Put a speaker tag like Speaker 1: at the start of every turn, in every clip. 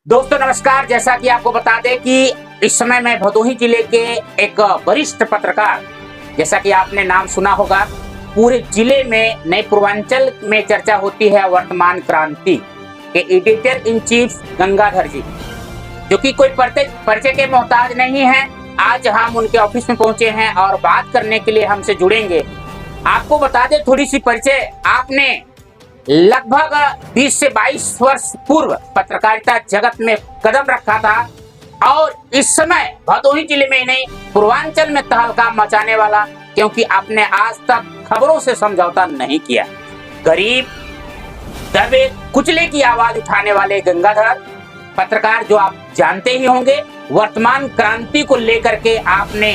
Speaker 1: दोस्तों नमस्कार। जैसा कि आपको बता दें कि इस समय मैं भदोही जिले के एक वरिष्ठ पत्रकार, जैसा कि आपने नाम सुना होगा, पूरे जिले में नए पूर्वांचल में चर्चा होती है वर्तमान क्रांति के एडिटर इन चीफ गंगाधर जी, जो कि कोई परिचय के मोहताज नहीं है। आज हम उनके ऑफिस में पहुंचे हैं और बात करने के लिए हमसे जुड़ेंगे। आपको बता दें थोड़ी सी परिचय, आपने लगभग 20 से 22 वर्ष पूर्व पत्रकारिता जगत में कदम रखा था और इस समय भदोही जिले में नहीं पूर्वांचल में तहलका मचाने वाला, क्योंकि आपने आज तक खबरों से समझौता नहीं किया। गरीब दबे कुचले की आवाज उठाने वाले गंगाधर पत्रकार, जो आप जानते ही होंगे, वर्तमान क्रांति को लेकर के आपने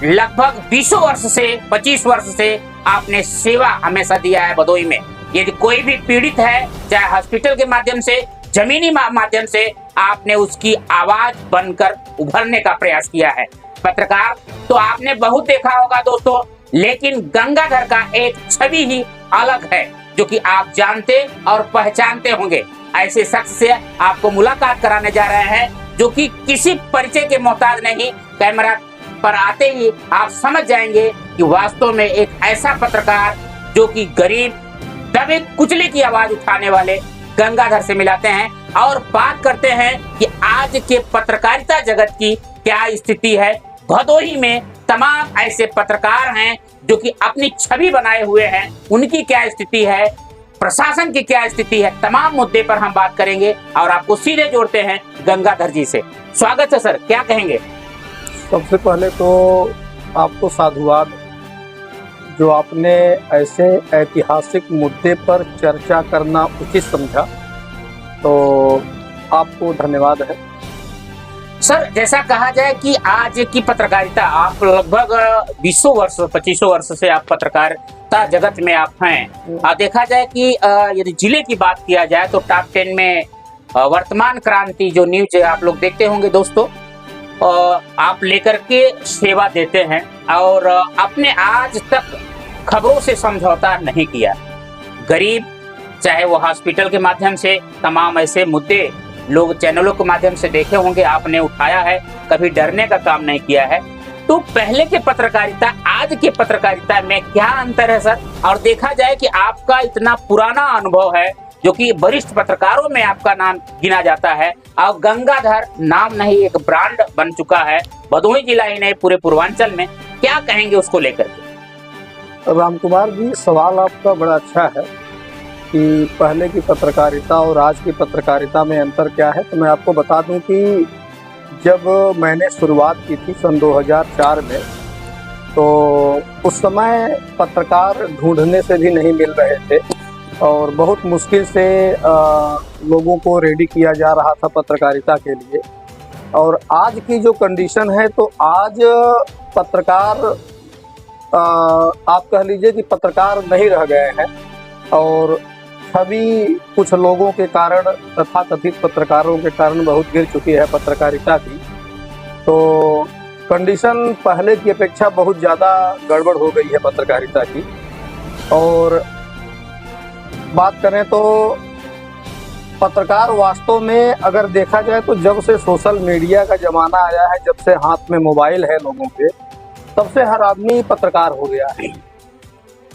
Speaker 1: लगभग 20 वर्ष से 25 वर्ष से आपने सेवा हमेशा दिया है भदोही में। यदि कोई भी पीड़ित है, चाहे हॉस्पिटल के माध्यम से, जमीनी माध्यम से, आपने उसकी आवाज बनकर उभरने का प्रयास किया है। पत्रकार तो आपने बहुत देखा होगा दोस्तों, लेकिन गंगाधर का एक छवि ही अलग है जो कि आप जानते और पहचानते होंगे। ऐसे शख्स से आपको मुलाकात कराने जा रहे हैं जो कि किसी परिचय के मोहताज नहीं। कैमरा पर आते ही आप समझ जाएंगे कि वास्तव में एक ऐसा पत्रकार जो कि गरीब दबे कुचले की आवाज उठाने वाले गंगाधर से मिलाते हैं और बात करते हैं कि आज के पत्रकारिता जगत की क्या स्थिति है। भदोही में तमाम ऐसे पत्रकार हैं जो कि अपनी छवि बनाए हुए हैं, उनकी क्या स्थिति है, प्रशासन की क्या स्थिति है, तमाम मुद्दे पर हम बात करेंगे और आपको सीधे जोड़ते हैं गंगाधर जी से। स्वागत है सर, क्या कहेंगे?
Speaker 2: सबसे पहले तो आपको साधुवाद, जो आपने ऐसे ऐतिहासिक मुद्दे पर चर्चा करना उचित समझा, तो आपको धन्यवाद है।
Speaker 1: सर, जैसा कहा जाए कि आज की पत्रकारिता, आप लगभग 20 वर्ष 25 वर्ष से आप पत्रकारिता जगत में आप हैं। देखा जाए कि यदि जिले की बात किया जाए तो टॉप 10 में वर्तमान क्रांति जो न्यूज आप लोग देखते होंगे दोस्तों, आप लेकर के सेवा देते हैं और आपने आज तक खबरों से समझौता नहीं किया। गरीब, चाहे वो हॉस्पिटल के माध्यम से, तमाम ऐसे मुद्दे लोग चैनलों के माध्यम से देखे होंगे, आपने उठाया है, कभी डरने का काम नहीं किया है। तो पहले के पत्रकारिता आज के पत्रकारिता में क्या अंतर है सर? और देखा जाए कि आपका इतना पुराना अनुभव है, जो कि वरिष्ठ पत्रकारों में आपका नाम गिना जाता है और गंगाधर नाम नहीं एक ब्रांड बन चुका है भदोही जिला ही नहीं पूरे पूर्वांचल में। क्या कहेंगे उसको लेकर के?
Speaker 2: राम कुमार जी, सवाल आपका बड़ा अच्छा है कि पहले की पत्रकारिता और आज की पत्रकारिता में अंतर क्या है। तो मैं आपको बता दूं कि जब मैंने शुरुआत की थी सन 2004 में, तो उस समय पत्रकार ढूंढने से भी नहीं मिल रहे थे और बहुत मुश्किल से लोगों को रेडी किया जा रहा था पत्रकारिता के लिए। और आज की जो कंडीशन है, तो आज पत्रकार आप कह लीजिए कि पत्रकार नहीं रह गए हैं और छवि कुछ लोगों के कारण, तथाकथित पत्रकारों के कारण बहुत गिर चुकी है पत्रकारिता की। तो कंडीशन पहले की अपेक्षा बहुत ज़्यादा गड़बड़ हो गई है पत्रकारिता की। और बात करें तो पत्रकार वास्तव में अगर देखा जाए तो जब से सोशल मीडिया का ज़माना आया है, जब से हाथ में मोबाइल है लोगों के, तब से हर आदमी पत्रकार हो गया है।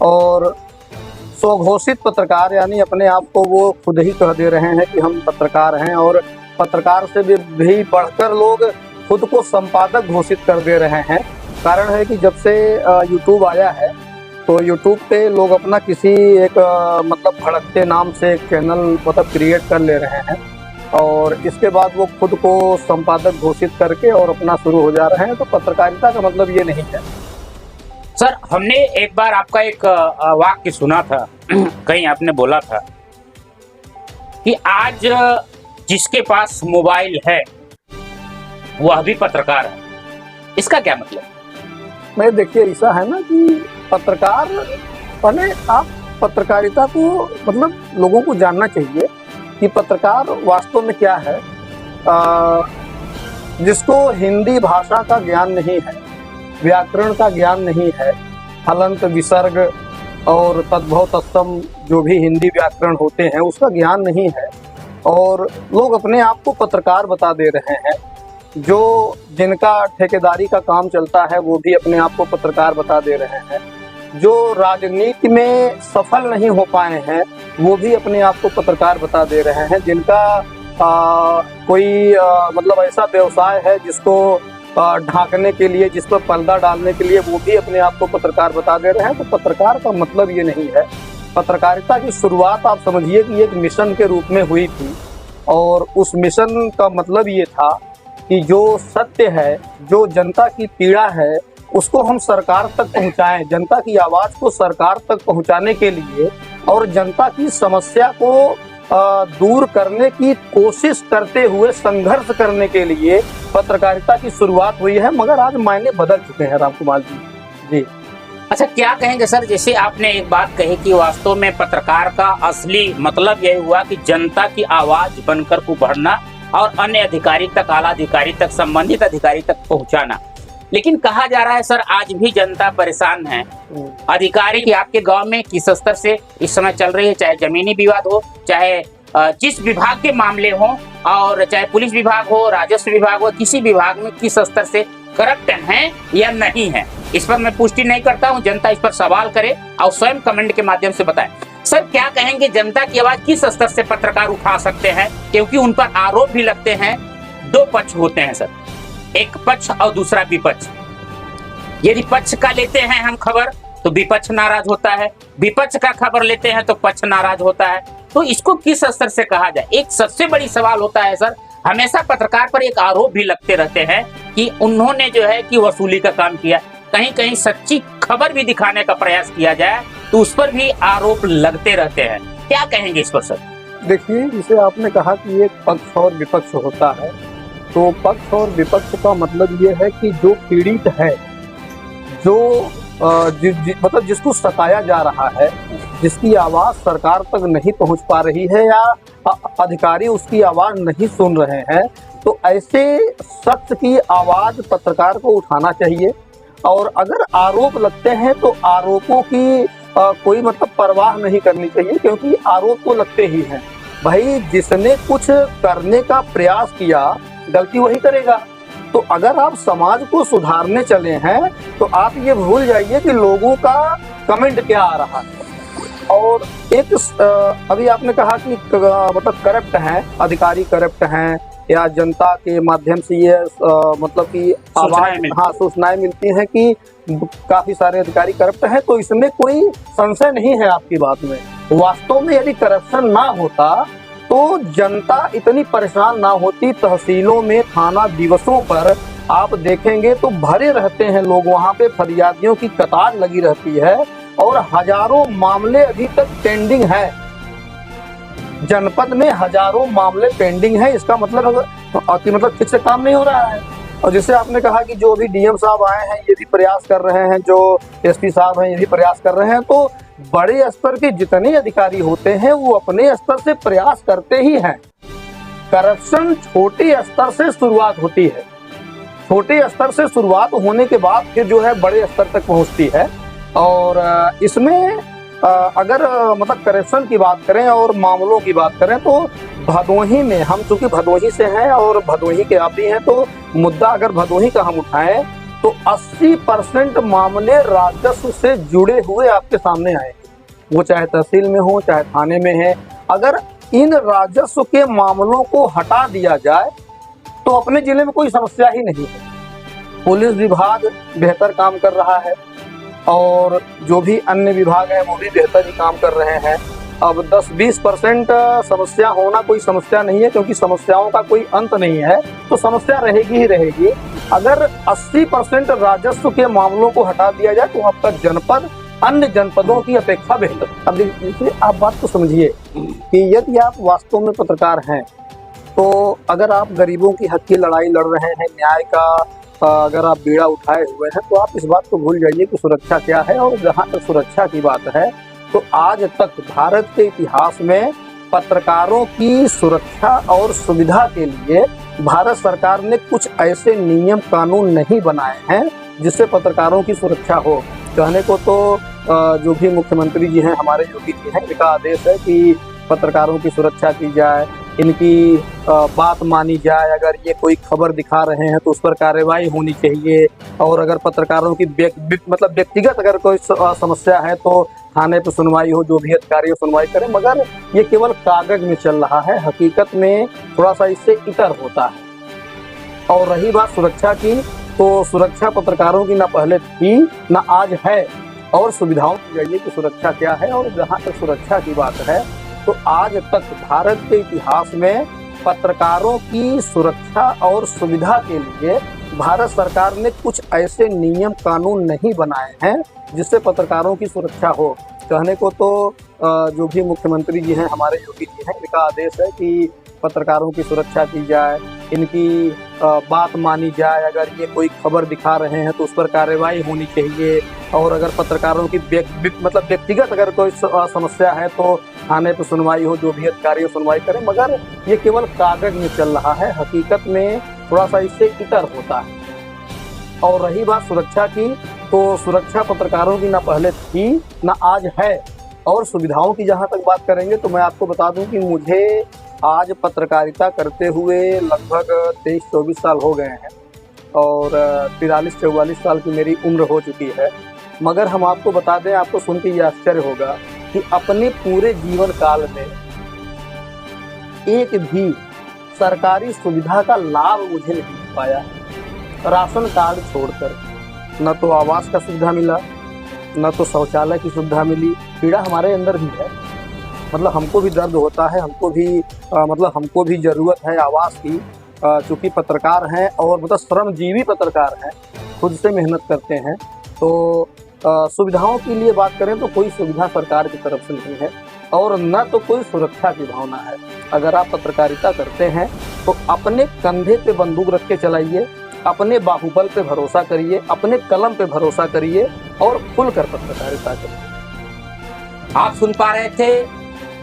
Speaker 2: और स्वघोषित पत्रकार, यानी अपने आप को वो खुद ही कह दे रहे हैं कि हम पत्रकार हैं। और पत्रकार से भी बढ़कर लोग खुद को संपादक घोषित कर दे रहे हैं। कारण है कि जब से यूट्यूब आया है, तो यूट्यूब पे लोग अपना किसी एक मतलब भड़कते नाम से एक चैनल मतलब क्रिएट कर ले रहे हैं और इसके बाद वो खुद को संपादक घोषित करके और अपना शुरू हो जा रहे हैं। तो पत्रकारिता का मतलब ये नहीं है
Speaker 1: सर। हमने एक बार आपका एक वाक्य सुना था, कहीं आपने बोला था कि आज जिसके पास मोबाइल है वह भी पत्रकार है। इसका क्या मतलब?
Speaker 2: मैं देखिए, ऐसा है ना कि पत्रकार, पहले आप पत्रकारिता को मतलब लोगों को जानना चाहिए कि पत्रकार वास्तव में क्या है। जिसको हिंदी भाषा का ज्ञान नहीं है, व्याकरण का ज्ञान नहीं है, हलंत विसर्ग और तद्भव तत्सम जो भी हिंदी व्याकरण होते हैं उसका ज्ञान नहीं है, और लोग अपने आप को पत्रकार बता दे रहे हैं। जो जिनका ठेकेदारी का काम चलता है वो भी अपने आप को पत्रकार बता दे रहे हैं। जो राजनीति में सफल नहीं हो पाए हैं वो भी अपने आप को पत्रकार बता दे रहे हैं। जिनका कोई मतलब ऐसा व्यवसाय है जिसको ढांकने के लिए, जिस पर पर्दा डालने के लिए, वो भी अपने आप को पत्रकार बता दे रहे हैं। तो पत्रकार का मतलब ये नहीं है। पत्रकारिता की शुरुआत आप समझिए कि एक मिशन के रूप में हुई थी, और उस मिशन का मतलब ये था कि जो सत्य है, जो जनता की पीड़ा है, उसको हम सरकार तक पहुंचाएं। जनता की आवाज़ को सरकार तक पहुंचाने के लिए और जनता की समस्या को दूर करने की कोशिश करते हुए संघर्ष करने के लिए पत्रकारिता की शुरुआत हुई है। मगर आज मायने बदल चुके हैं राम कुमार जी।
Speaker 1: अच्छा, क्या कहेंगे सर, जैसे आपने एक बात कही कि वास्तव में पत्रकार का असली मतलब यही हुआ कि जनता की आवाज बनकर उभरना और अन्य अधिकारी तक, आला अधिकारी तक, संबंधित अधिकारी तक पहुंचाना। लेकिन कहा जा रहा है सर, आज भी जनता परेशान है। अधिकारी की आपके गांव में किस स्तर से इस समय चल रही है, चाहे जमीनी विवाद हो, चाहे जिस विभाग के मामले हो, और चाहे पुलिस विभाग हो, राजस्व विभाग हो, किसी विभाग में किस स्तर से करप्ट हैं या नहीं है, इस पर मैं पुष्टि नहीं करता हूं। जनता इस पर सवाल करे और स्वयं कमेंट के माध्यम से बताए। सर, क्या कहेंगे, जनता की आवाज किस स्तर से पत्रकार उठा सकते हैं? क्योंकि उन पर आरोप भी लगते हैं। दो पक्ष होते हैं सर, एक पक्ष और दूसरा विपक्ष। यदि पक्ष का लेते हैं हम खबर तो विपक्ष नाराज होता है, विपक्ष का खबर लेते हैं तो पक्ष नाराज होता है। तो इसको किस स्तर से कहा जाए? एक सबसे बड़ी सवाल होता है सर, हमेशा पत्रकार पर एक आरोप भी लगते रहते हैं कि उन्होंने जो है कि वसूली का काम किया। कहीं कहीं सच्ची खबर भी दिखाने का प्रयास किया जाए तो उस पर भी आरोप लगते रहते हैं। क्या कहेंगे इस पर सर?
Speaker 2: देखिए, जिसे आपने कहा कि एक पक्ष और विपक्ष होता है, तो पक्ष और विपक्ष का मतलब ये है कि जो पीड़ित है, जो मतलब जिसको सताया जा रहा है, जिसकी आवाज़ सरकार तक नहीं पहुंच पा रही है या अधिकारी उसकी आवाज़ नहीं सुन रहे हैं, तो ऐसे शख्स की आवाज़ पत्रकार को उठाना चाहिए। और अगर आरोप लगते हैं तो आरोपों की कोई मतलब परवाह नहीं करनी चाहिए, क्योंकि आरोप तो लगते ही हैं। भाई, जिसने कुछ करने का प्रयास किया गलती वही करेगा। तो अगर आप समाज को सुधारने चले हैं तो आप ये भूल जाइए कि लोगों का कमेंट क्या आ रहा है। और एक अभी आपने कहा कि मतलब करप्ट हैं, अधिकारी करप्ट हैं, या जनता के माध्यम से ये मतलब कि आवाज, सूचनाएं मिलती हैं कि काफी सारे अधिकारी करप्ट हैं। तो इसमें कोई संशय नहीं है आपकी बात में। वास्तव में यदि करप्शन ना होता तो जनता इतनी परेशान ना होती। तहसीलों में थाना दिवसों पर आप देखेंगे तो भरे रहते हैं लोग, वहाँ पे फरियादियों की कतार लगी रहती है और हजारों मामले अभी तक पेंडिंग है। जनपद में हजारों मामले पेंडिंग है। इसका मतलब ठीक से काम नहीं हो रहा है। और जैसे आपने कहा कि जो अभी डीएम साहब आए हैं ये भी प्रयास कर रहे हैं, जो एसपी साहब हैं ये भी प्रयास कर रहे हैं, तो बड़े स्तर के जितने अधिकारी होते हैं वो अपने स्तर से प्रयास करते ही हैं। करप्शन छोटे स्तर से शुरुआत होती है, छोटे स्तर से शुरुआत होने के बाद फिर जो है बड़े स्तर तक पहुंचती है। और इसमें अगर मतलब करप्शन की बात करें और मामलों की बात करें तो भदोही में, हम चूंकि भदोही से हैं और भदोही के आप भी हैं, तो मुद्दा अगर भदोही का हम उठाएं तो 80% मामले राजस्व से जुड़े हुए आपके सामने आए, वो चाहे तहसील में हो चाहे थाने में है। अगर इन राजस्व के मामलों को हटा दिया जाए तो अपने जिले में कोई समस्या ही नहीं है। पुलिस विभाग बेहतर काम कर रहा है और जो भी अन्य विभाग हैं वो भी बेहतर ही काम कर रहे हैं। अब 10-20% समस्या होना कोई समस्या नहीं है, क्योंकि समस्याओं का कोई अंत नहीं है, तो समस्या रहेगी ही रहेगी। अगर 80% राजस्व के मामलों को हटा दिया जाए तो आपका जनपद अन्य जनपदों की अपेक्षा बेहतर। अब देखिए, आप बात को समझिए कि यदि आप वास्तव में पत्रकार हैं तो अगर आप गरीबों की हक की लड़ाई लड़ रहे हैं, न्याय का अगर आप बीड़ा उठाए हुए हैं, तो आप इस बात को भूल जाइए कि सुरक्षा क्या है। और जहाँ तक सुरक्षा की बात है तो आज तक भारत के इतिहास में पत्रकारों की सुरक्षा और सुविधा के लिए भारत सरकार ने कुछ ऐसे नियम कानून नहीं बनाए हैं जिससे पत्रकारों की सुरक्षा हो। कहने को तो जो भी मुख्यमंत्री जी हैं, हमारे योगी जी हैं, इनका आदेश है कि पत्रकारों की सुरक्षा की जाए, इनकी बात मानी जाए। अगर ये कोई खबर दिखा रहे हैं तो उस पर कार्रवाई होनी चाहिए। और अगर पत्रकारों की मतलब व्यक्तिगत अगर कोई समस्या है तो थाने पर सुनवाई हो, जो भी अधिकारी हो सुनवाई करें। मगर ये केवल कागज में चल रहा है, हकीकत में थोड़ा सा इससे इतर होता है। और रही बात सुरक्षा की, तो सुरक्षा पत्रकारों की ना पहले थी ना आज है। और सुविधाओं की जाइए कि सुरक्षा क्या है। और जहाँ तक सुरक्षा की बात है तो आज तक भारत के इतिहास में पत्रकारों की सुरक्षा और सुविधा के लिए भारत सरकार ने कुछ ऐसे नियम कानून नहीं बनाए हैं जिससे पत्रकारों की सुरक्षा हो। कहने को तो जो भी मुख्यमंत्री जी हैं हमारे योगी जी हैं, इनका आदेश है कि पत्रकारों की सुरक्षा की जाए, इनकी बात मानी जाए। अगर ये कोई खबर दिखा रहे हैं तो उस पर कार्रवाई होनी चाहिए। और अगर पत्रकारों की मतलब व्यक्तिगत अगर कोई समस्या है तो थाने पर सुनवाई हो, जो भी अधिकारी हो सुनवाई करें। मगर ये केवल कागज में चल रहा है, हकीकत में थोड़ा सा इससे इतर होता है। और रही बात सुरक्षा की, तो सुरक्षा पत्रकारों की ना पहले थी ना आज है। और सुविधाओं की जहाँ तक बात करेंगे तो मैं आपको बता दूं कि मुझे आज पत्रकारिता करते हुए लगभग 23-24 साल हो गए हैं और 43-44 साल की मेरी उम्र हो चुकी है। मगर हम आपको बता दें, आपको सुन के ये आश्चर्य होगा कि अपने पूरे जीवन काल में एक भी सरकारी सुविधा का लाभ मुझे नहीं मिल पाया। राशन कार्ड छोड़कर न तो आवास का सुविधा मिला, न तो शौचालय की सुविधा मिली। पीड़ा हमारे अंदर भी है, मतलब हमको भी दर्द होता है, हमको भी ज़रूरत है आवास की। चूँकि पत्रकार हैं और मतलब श्रमजीवी पत्रकार हैं, खुद से मेहनत करते हैं। तो सुविधाओं के लिए बात करें तो कोई सुविधा सरकार की तरफ से नहीं है और न तो कोई सुरक्षा की भावना है। अगर आप पत्रकारिता करते हैं तो अपने कंधे पे बंदूक रख के चलाइए, अपने बाहुबल पे भरोसा करिए, अपने कलम पे भरोसा करिए और खुलकर पत्रकारिता करिए।
Speaker 1: आप सुन पा रहे थे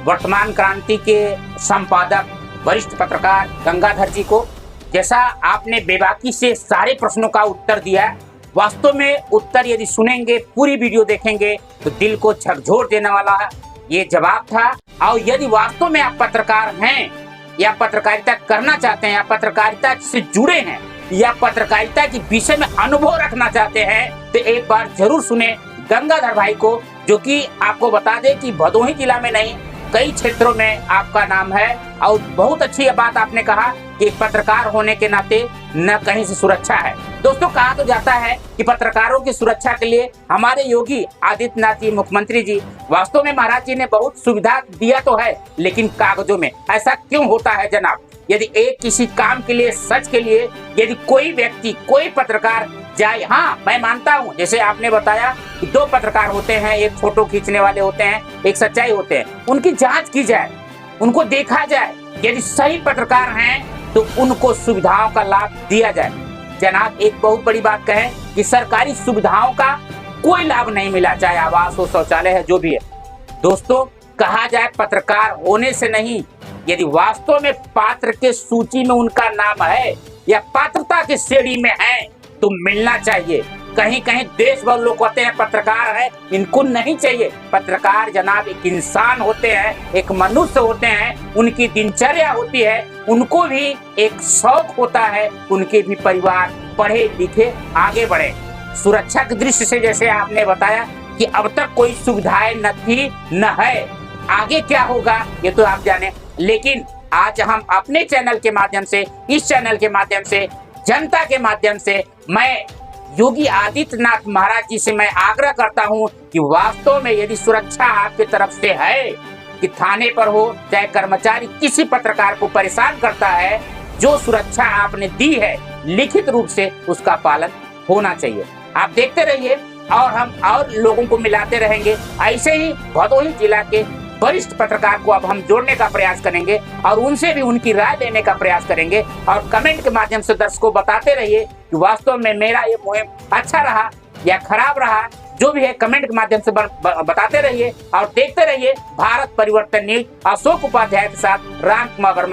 Speaker 1: वर्तमान क्रांति के संपादक वरिष्ठ पत्रकार गंगाधर जी को। जैसा आपने बेबाकी से सारे प्रश्नों का उत्तर दिया, वास्तव में उत्तर यदि सुनेंगे, पूरी वीडियो देखेंगे तो दिल को झकझोर देने वाला है ये जवाब था। और यदि वास्तव में आप पत्रकार हैं या पत्रकारिता करना चाहते हैं या पत्रकारिता से जुड़े हैं या पत्रकारिता के विषय में अनुभव रखना चाहते हैं तो एक बार जरूर सुने गंगाधर भाई को, जो कि आपको बता दे कि भदोही जिला में नहीं कई क्षेत्रों में आपका नाम है। और बहुत अच्छी बात आपने कहा कि पत्रकार होने के नाते न कहीं से सुरक्षा है। दोस्तों, कहा तो जाता है कि पत्रकारों की सुरक्षा के लिए हमारे योगी आदित्यनाथ जी, मुख्यमंत्री जी, वास्तव में महाराज जी ने बहुत सुविधा दिया तो है, लेकिन कागजों में। ऐसा क्यों होता है जनाब? यदि एक किसी काम के लिए, सच के लिए यदि कोई व्यक्ति, कोई पत्रकार जाए, हाँ मैं मानता हूँ, जैसे आपने बताया कि 2 पत्रकार होते हैं, एक फोटो खींचने वाले होते हैं, एक सच्चाई होते हैं, उनकी जांच की जाए, उनको देखा जाए। यदि सही पत्रकार हैं तो उनको सुविधाओं का लाभ दिया जाए। जनाब, एक बहुत बड़ी बात कहें कि सरकारी सुविधाओं का कोई लाभ नहीं मिला, चाहे आवास हो, शौचालय है, जो भी है। दोस्तों, कहा जाए पत्रकार होने से नहीं, यदि वास्तव में पात्र के सूची में उनका नाम है या पात्रता के श्रेणी में है तो मिलना चाहिए। कहीं कहीं देश भर लोग कहते हैं पत्रकार है, इनको नहीं चाहिए। पत्रकार जनाब एक इंसान होते हैं, एक मनुष्य होते हैं, उनकी दिनचर्या होती है, उनको भी एक शौक होता है, उनके भी परिवार पढ़े लिखे आगे बढ़े। सुरक्षा की दृष्टि से जैसे आपने बताया कि अब तक कोई सुविधाएं न थी न है, आगे क्या होगा ये तो आप जाने। लेकिन आज हम अपने चैनल के माध्यम से, इस चैनल के माध्यम से, जनता के माध्यम से, मैं योगी आदित्यनाथ महाराज जी से मैं आग्रह करता हूं कि वास्तव में यदि सुरक्षा आपकी तरफ से है कि थाने पर हो चाहे कर्मचारी किसी पत्रकार को परेशान करता है, जो सुरक्षा आपने दी है लिखित रूप से उसका पालन होना चाहिए। आप देखते रहिए और हम और लोगों को मिलाते रहेंगे। ऐसे ही भदोही जिला के वरिष्ठ पत्रकार को अब हम जोड़ने का प्रयास करेंगे और उनसे भी उनकी राय लेने का प्रयास करेंगे। और कमेंट के माध्यम से दर्शकों बताते रहिए कि वास्तव में मेरा ये मुहिम अच्छा रहा या खराब रहा, जो भी है कमेंट के माध्यम से बताते रहिए और देखते रहिए भारत परिवर्तन न्यूज। अशोक उपाध्याय के साथ राम कुमार वर्मा।